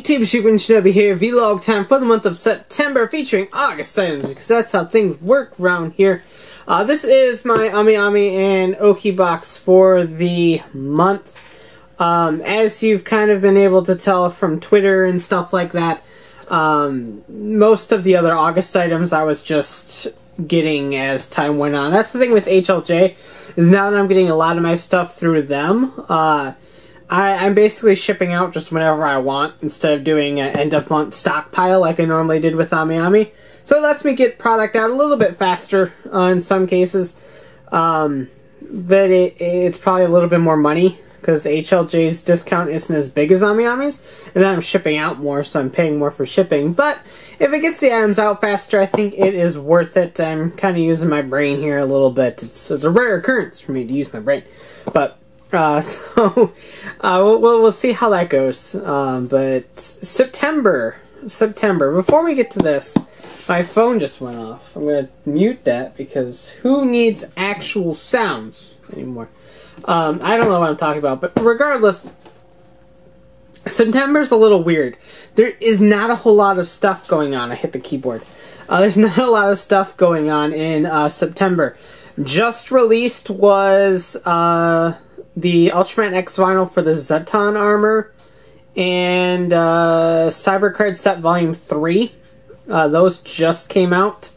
YouTube, Shinobi here, vlog time for the month of September featuring August items because that's how things work around here. This is my Ami Ami and Oki box for the month. As you've kind of been able to tell from Twitter and stuff like that, most of the other August items I was just getting as time went on. That's the thing with HLJ, is now that I'm getting a lot of my stuff through them, I'm basically shipping out just whenever I want instead of doing an end-of-month stockpile like I normally did with Ami Ami. So it lets me get product out a little bit faster in some cases, but it's probably a little bit more money because HLJ's discount isn't as big as Ami Ami's, and then I'm shipping out more, so I'm paying more for shipping. But if it gets the items out faster, I think it is worth it. I'm kind of using my brain here a little bit. It's a rare occurrence for me to use my brain, but we'll see how that goes. But September. Before we get to this, my phone just went off. I'm gonna mute that because who needs actual sounds anymore? I don't know what I'm talking about, but regardless, September's a little weird. There is not a whole lot of stuff going on. I hit the keyboard. There's not a lot of stuff going on in September. Just released was the Ultraman X vinyl for the Zeton armor, and Cyber Card Set Volume 3. Those just came out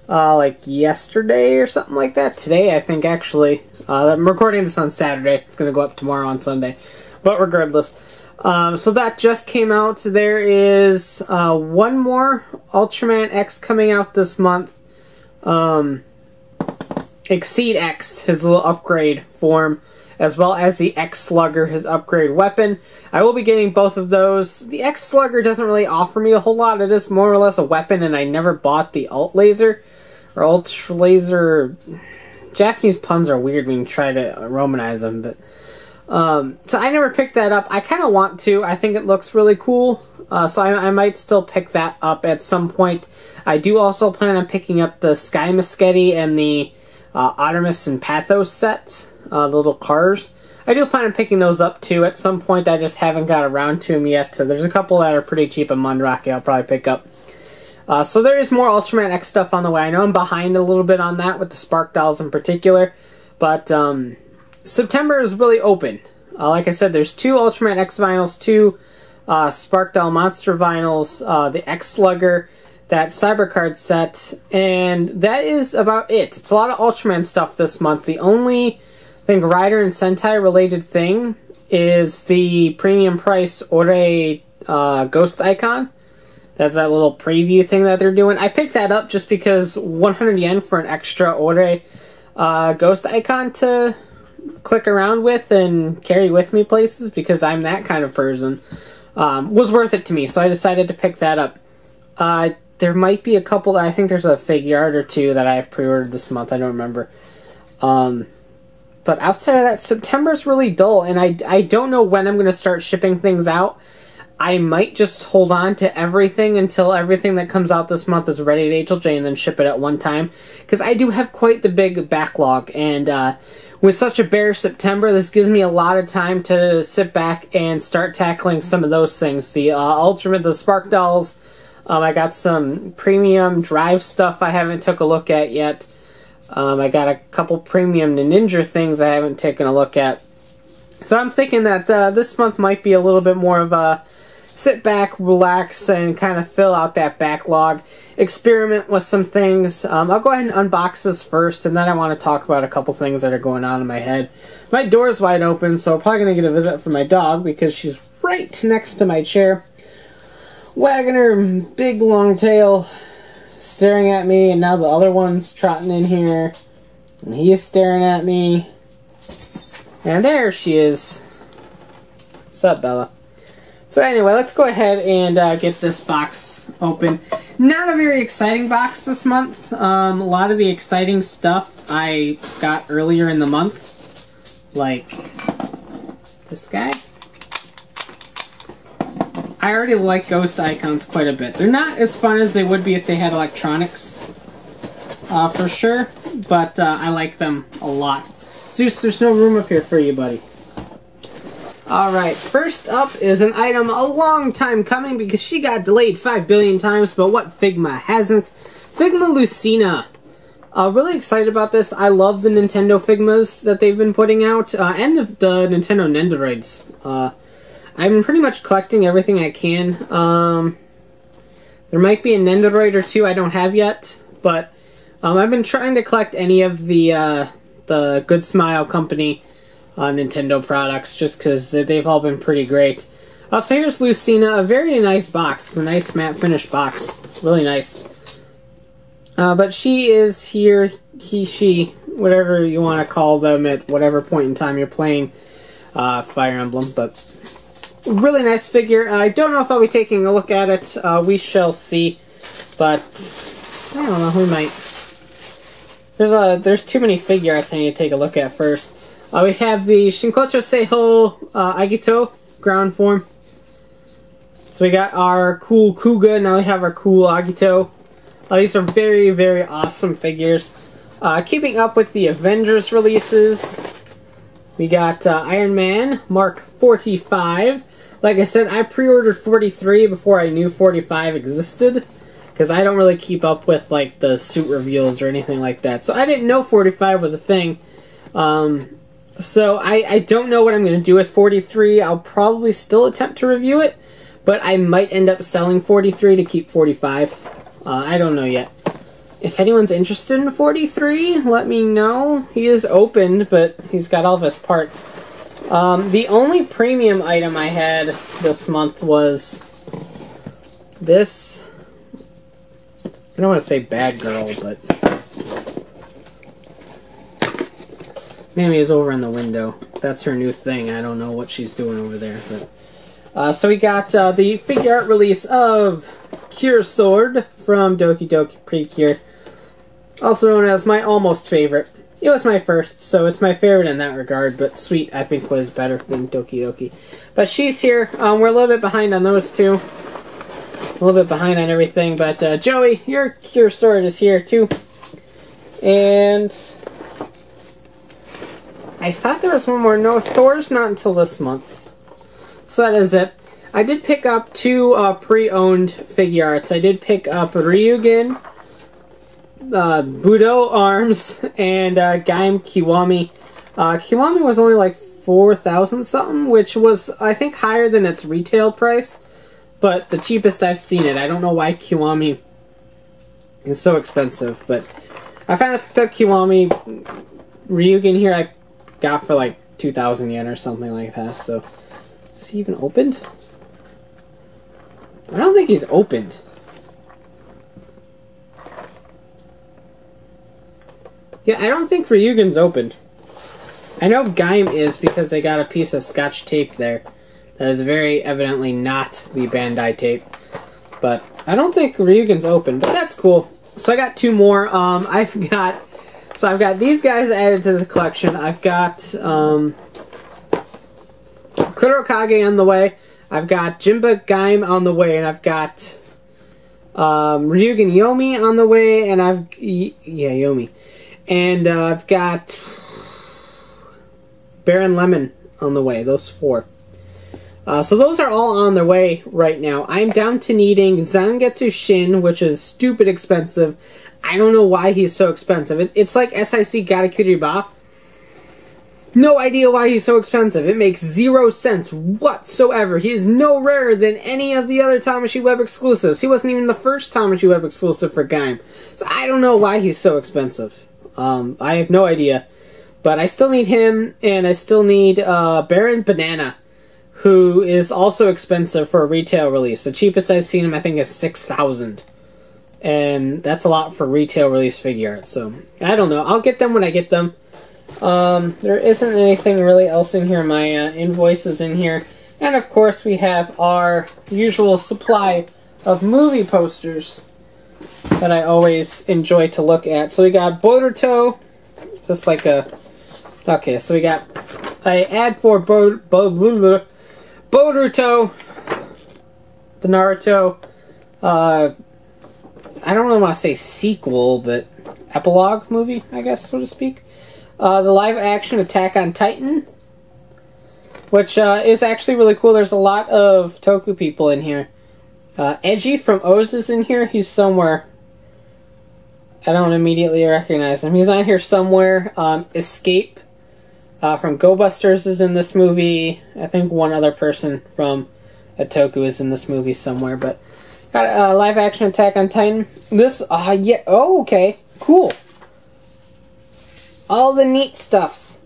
like yesterday or something like that. Today, I think, actually. I'm recording this on Saturday. It's going to go up tomorrow on Sunday. But regardless, so that just came out. There is one more Ultraman X coming out this month. Exceed X, his little upgrade form, as well as the X-Slugger, his upgrade weapon. I will be getting both of those. The X-Slugger doesn't really offer me a whole lot. It is more or less a weapon, and I never bought the Alt Laser. Or Ultra Laser. Japanese puns are weird when you try to Romanize them, but so I never picked that up. I kind of want to. I think it looks really cool, so I might still pick that up at some point. I do also plan on picking up the Sky Musketi and the Artemis and Pathos sets, the little cars. I do plan on picking those up too at some point. I just haven't got around to them yet. So there's a couple that are pretty cheap in Munrocky I'll probably pick up. So there is more Ultraman X stuff on the way. I know I'm behind a little bit on that with the Spark Dolls in particular, but September is really open. Like I said, there's 2 Ultraman X vinyls, 2 Spark Doll Monster vinyls, the X-Slugger, that Cyber Card set, and that is about it. It's a lot of Ultraman stuff this month. The only, I think, Rider and Sentai related thing is the premium price Ore Ghost Icon. That's that little preview thing that they're doing. I picked that up just because 100 yen for an extra Ore Ghost Icon to click around with and carry with me places, because I'm that kind of person, was worth it to me, so I decided to pick that up. There might be a couple, I think there's a Figuart or 2 that I have pre-ordered this month, I don't remember. But outside of that, September's really dull, and I don't know when I'm going to start shipping things out. I might just hold on to everything until everything that comes out this month is ready at HLJ and then ship it at one time. Because I do have quite the big backlog, and with such a bare September, this gives me a lot of time to sit back and start tackling some of those things. The Ultraman, the Spark Dolls, I got some premium Drive stuff I haven't took a look at yet. I got a couple premium Ninja things I haven't taken a look at. So I'm thinking that this month might be a little bit more of a sit back, relax, and kind of fill out that backlog. Experiment with some things. I'll go ahead and unbox this first, and then I want to talk about a couple things that are going on in my head. My door's wide open, so I'm probably going to get a visit from my dog because she's right next to my chair, wagging her big long tail, staring at me, and now the other one's trotting in here, and he's staring at me, and there she is. What's up, Bella? So anyway, let's go ahead and get this box open. Not a very exciting box this month. A lot of the exciting stuff I got earlier in the month, like this guy. I already like Ghost Icons quite a bit. They're not as fun as they would be if they had electronics, for sure, but I like them a lot. Zeus, there's no room up here for you, buddy. Alright, first up is an item a long time coming because she got delayed 5 billion times, but what Figma hasn't? Figma Lucina. Really excited about this. I love the Nintendo Figmas that they've been putting out, and the Nintendo Nendoroids. I'm pretty much collecting everything I can. There might be a Nendoroid or two I don't have yet, but I've been trying to collect any of the Good Smile Company Nintendo products, just because they've all been pretty great. So here's Lucina, a very nice box. It's a nice matte finish box. Really nice. But she is here, he, she, whatever you want to call them at whatever point in time you're playing Fire Emblem. But really nice figure. I don't know if I'll be taking a look at it. We shall see. But I don't know, we might. There's too many Figuarts I need to take a look at first. We have the Shinkocho Seiho Agito ground form. So we got our cool Kuga, now we have our cool Agito. These are very, very awesome figures. Keeping up with the Avengers releases, we got Iron Man Mark 45. Like I said, I pre-ordered 43 before I knew 45 existed, because I don't really keep up with like the suit reveals or anything like that. So I didn't know 45 was a thing. So I don't know what I'm going to do with 43. I'll probably still attempt to review it, but I might end up selling 43 to keep 45. I don't know yet. If anyone's interested in 43, let me know. He is opened, but he's got all of his parts. The only premium item I had this month was this. I don't want to say bad girl, but Mammy is over in the window. That's her new thing. I don't know what she's doing over there. But so we got the figure art release of Cure Sword from Doki Doki Precure, also known as my almost favorite. It was my first, so it's my favorite in that regard, but Sweet, I think, was better than Doki Doki. But she's here. We're a little bit behind on those two. A little bit behind on everything, but Joey, your Cure Sword is here, too. And I thought there was one more. No, Thor's not until this month. So that is it. I did pick up two pre-owned figure arts. I did pick up Ryugen, Budo Arms, and Gaim Kiwami. Kiwami was only like 4,000 something, which was, I think, higher than its retail price, but the cheapest I've seen it. I don't know why Kiwami is so expensive, but I finally picked up Kiwami. Ryugen here I got for like 2,000 yen or something like that, so is he even opened? I don't think he's opened. Yeah, I don't think Ryugen's opened. I know Gaim is because they got a piece of scotch tape there. That is very evidently not the Bandai tape. But I don't think Ryugen's opened, but that's cool. So I got two more. I've got these guys added to the collection. I've got Kurokage on the way. I've got Jinba Gaim on the way, and I've got Ryugen Yomi on the way, and Yomi. And I've got Baron Lemon on the way. Those four. So those are all on their way right now. I'm down to needing Zangetsu Shin, which is stupid expensive. I don't know why he's so expensive. It's like SIC Garakiri-ba. No idea why he's so expensive. It makes 0 sense whatsoever. He is no rarer than any of the other Tamashii Web exclusives. He wasn't even the first Tamashii Web exclusive for Gaim. So I don't know why he's so expensive. I have no idea. But I still need him, and I still need Baron Banana, who is also expensive for a retail release. The cheapest I've seen him, I think, is 6,000. And that's a lot for retail release figure art. So, I don't know. I'll get them when I get them. There isn't anything really else in here. My invoice is in here. And of course we have our usual supply of movie posters that I always enjoy to look at. So we got Boruto. It's just like a... Okay, so we got... I add for Boruto. The Naruto. I don't really want to say sequel, but epilogue movie, I guess, so to speak. The live-action Attack on Titan. which is actually really cool. There's a lot of Toku people in here. Edgy from O's is in here. He's somewhere. I don't immediately recognize him. He's on here somewhere. Escape from Go Busters is in this movie. I think one other person from Toku is in this movie somewhere. But got a live action Attack on Titan. This, yeah. Oh, okay. Cool. All the neat stuffs.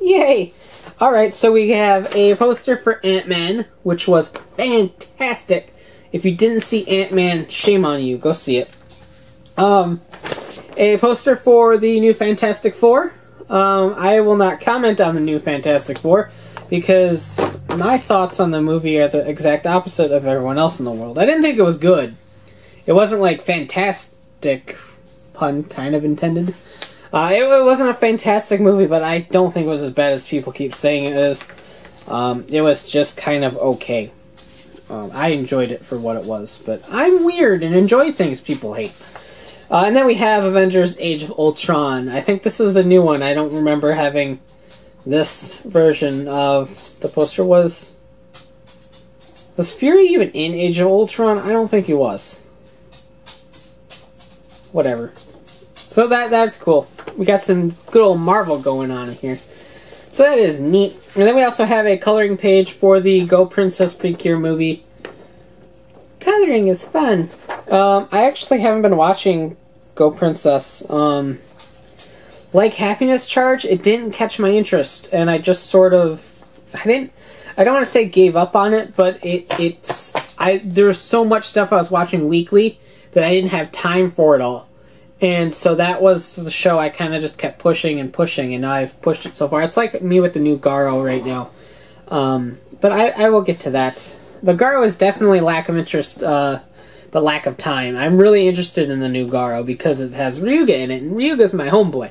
Yay. Alright, so we have a poster for Ant-Man, which was fantastic. If you didn't see Ant-Man, shame on you. Go see it. A poster for the new Fantastic Four. I will not comment on the new Fantastic Four because my thoughts on the movie are the exact opposite of everyone else in the world. I didn't think it was good. It wasn't like fantastic, pun kind of intended. It wasn't a fantastic movie, but I don't think it was as bad as people keep saying it is. It was just kind of okay. I enjoyed it for what it was, but I'm weird and enjoy things people hate. And then we have Avengers Age of Ultron. I think this is a new one. I don't remember having this version of the poster. Was Fury even in Age of Ultron? I don't think he was. Whatever. So that's cool. We got some good old Marvel going on here. So that is neat. And then we also have a coloring page for the Go Princess Precure movie. Coloring is fun. I actually haven't been watching Go Princess. Like Happiness Charge, it didn't catch my interest, and I just sort of, I don't want to say gave up on it, but there was so much stuff I was watching weekly that I didn't have time for it all. And so that was the show I kind of just kept pushing, and now I've pushed it so far. It's like me with the new Garo right now. But I will get to that. The Garo is definitely lack of interest, but lack of time. I'm really interested in the new Garo because it has Ryuga in it, and Ryuga's my homeboy.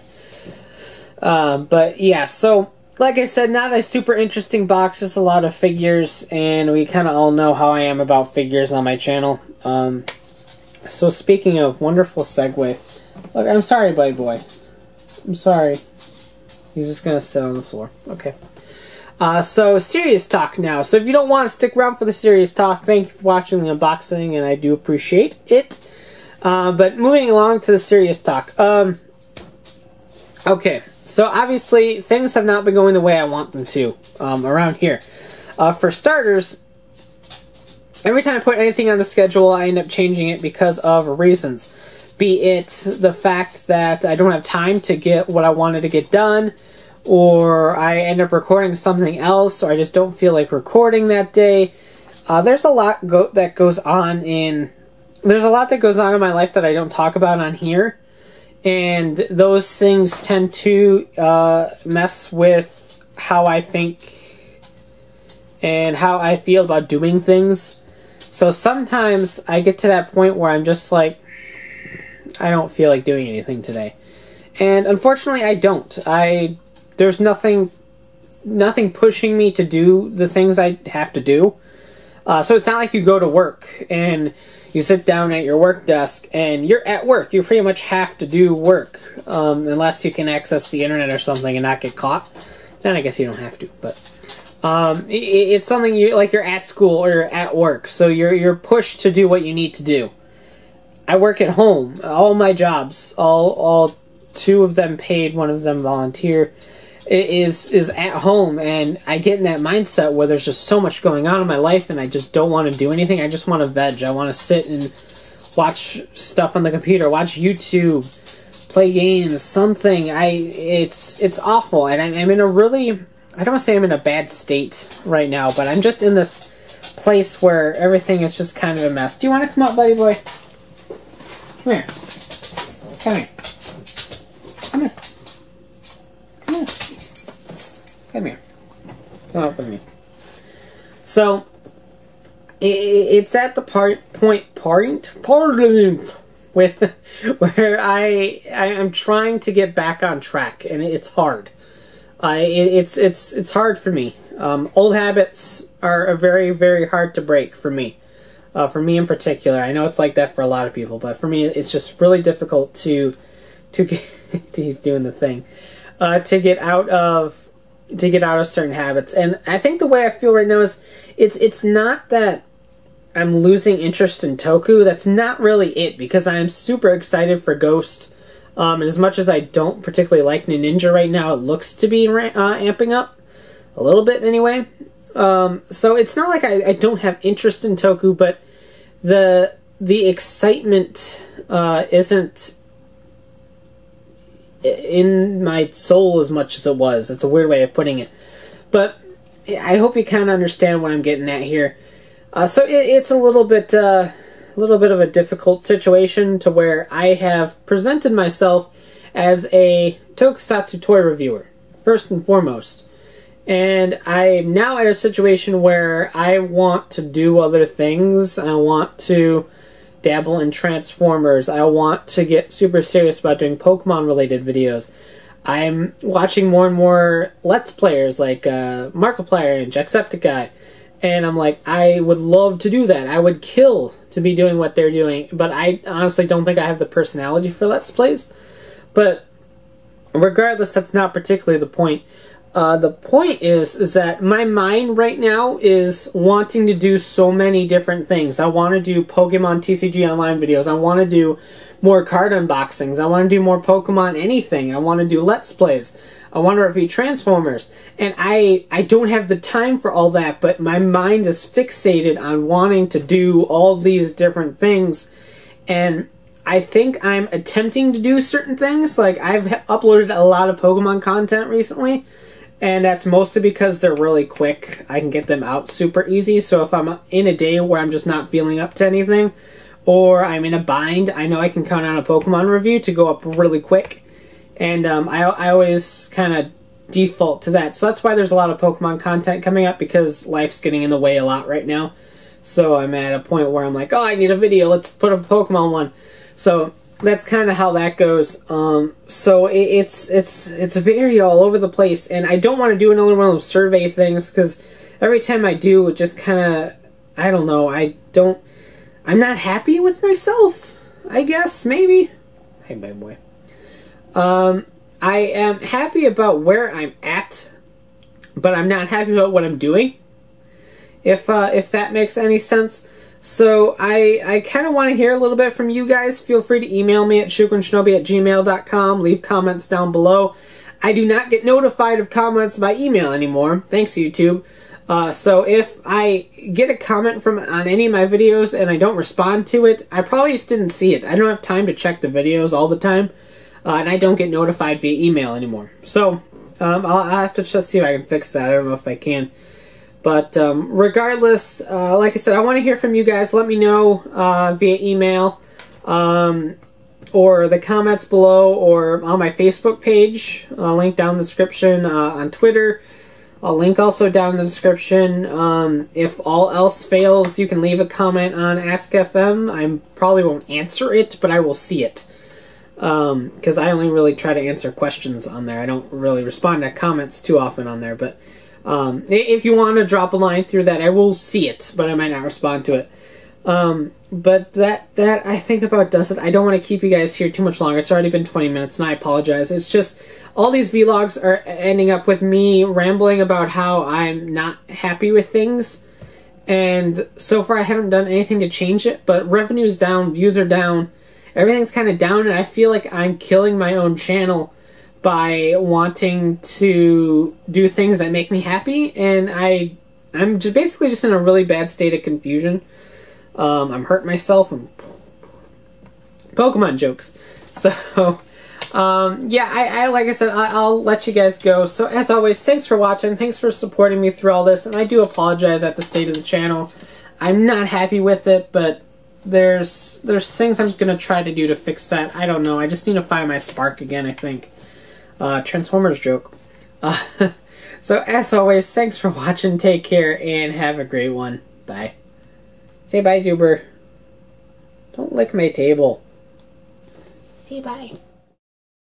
But yeah, so like I said, not a super interesting box, just a lot of figures, and we kind of all know how I am about figures on my channel. So speaking of, wonderful segue. Look, I'm sorry, buddy boy. I'm sorry. He's just gonna sit on the floor. Okay. So, serious talk now. So if you don't want to stick around for the serious talk, thank you for watching the unboxing, and I do appreciate it. But moving along to the serious talk. Okay, so obviously, things have not been going the way I want them to around here. For starters, every time I put anything on the schedule, I end up changing it because of reasons. Be it the fact that I don't have time to get what I wanted to get done, or I end up recording something else, or I just don't feel like recording that day. There's a lot that goes on in my life that I don't talk about on here, and those things tend to mess with how I think and how I feel about doing things. So sometimes I get to that point where I'm just like, I don't feel like doing anything today. And unfortunately I don't. There's nothing pushing me to do the things I have to do. So it's not like you go to work and you sit down at your work desk and you're at work. You pretty much have to do work. Unless you can access the internet or something and not get caught. Then I guess you don't have to, but it's something you're at school or you're at work, so you're pushed to do what you need to do. I work at home. All my jobs, all two of them paid, one of them volunteer, is at home, and I get in that mindset where there's just so much going on in my life, and I just don't want to do anything. I just want to veg. I want to sit and watch stuff on the computer, watch YouTube, play games, something. It's awful, and I'm in a really, I don't want to say I'm in a bad state right now, but I'm just in this place where everything is just kind of a mess. Do you want to come up, buddy boy? Come here. Come here. Come here. Come here. Come here. Come up with me. So, it's at the point where I'm trying to get back on track, and it's hard. It's hard for me. Old habits are very, very hard to break for me. For me in particular. I know it's like that for a lot of people, but for me it's just really difficult to get he's doing the thing. To get out of to get out of certain habits. And I think the way I feel right now is it's not that I'm losing interest in Toku. That's not really it, because I am super excited for Ghost. And as much as I don't particularly like Ninja right now, it looks to be amping up a little bit anyway. So it's not like I don't have interest in Toku, but the excitement isn't in my soul as much as it was. It's a weird way of putting it, but I hope you kind of understand what I'm getting at here. So it's a little bit of a difficult situation to where I have presented myself as a tokusatsu toy reviewer first and foremost, and I'm now at a situation where I want to do other things. I want to dabble in Transformers. I want to get super serious about doing Pokemon-related videos. I'm watching more and more Let's Players like Markiplier and Jacksepticeye, and I'm like, I would love to do that. I would kill to be doing what they're doing, but I honestly don't think I have the personality for Let's Plays. But regardless, that's not particularly the point. The point is that my mind right now is wanting to do so many different things. I want to do Pokemon TCG Online videos. I want to do more card unboxings. I want to do more Pokemon anything. I want to do Let's Plays. I want to review Transformers. And I don't have the time for all that, but my mind is fixated on wanting to do all these different things. And I think I'm attempting to do certain things. Like, I've uploaded a lot of Pokemon content recently, and that's mostly because they're really quick. I can get them out super easy. So if I'm in a day where I'm just not feeling up to anything, or I'm in a bind, I know I can count on a Pokemon review to go up really quick. And I always kind of default to that. So that's why there's a lot of Pokemon content coming up, because life's getting in the way a lot right now. So I'm at a point where I'm like, oh, I need a video. Let's put up a Pokemon one. So that's kind of how that goes. So it's very all over the place, and I don't want to do another one of those survey things, because every time I do, it just kind of, I don't know, I'm not happy with myself, I guess, maybe. Hey, bad boy. I am happy about where I'm at, but I'm not happy about what I'm doing, if that makes any sense. So I kind of want to hear a little bit from you guys. Feel free to email me at shukenshinobi@gmail.com. Leave comments down below. I do not get notified of comments by email anymore. Thanks, YouTube. So if I get a comment on any of my videos and I don't respond to it, I probably just didn't see it. I don't have time to check the videos all the time, and I don't get notified via email anymore. So I'll have to just see if I can fix that. I don't know if I can. But regardless, like I said, I want to hear from you guys. Let me know via email, or the comments below, or on my Facebook page. I'll link down in the description. On Twitter, I'll link also down in the description. If all else fails, you can leave a comment on Ask.fm. I probably won't answer it, but I will see it. Because I only really try to answer questions on there. I don't really respond to comments too often on there, but if you want to drop a line through that, I will see it, but I might not respond to it. But that I think about does it. I don't want to keep you guys here too much longer. It's already been 20 minutes, and I apologize. It's just, all these vlogs are ending up with me rambling about how I'm not happy with things. And so far I haven't done anything to change it, but revenue's down, views are down, everything's kind of down, and I feel like I'm killing my own channel by wanting to do things that make me happy, and I'm just basically just in a really bad state of confusion. I'm hurting myself, and Pokemon jokes. So, yeah, I like I said, I'll let you guys go. So, as always, thanks for watching, thanks for supporting me through all this, and I do apologize at the state of the channel. I'm not happy with it, but there's things I'm gonna try to do to fix that. I don't know, I just need to find my spark again, I think. Transformers joke. So, as always, thanks for watching, take care, and have a great one. Bye. Say bye, Zuber. Don't lick my table. Say bye.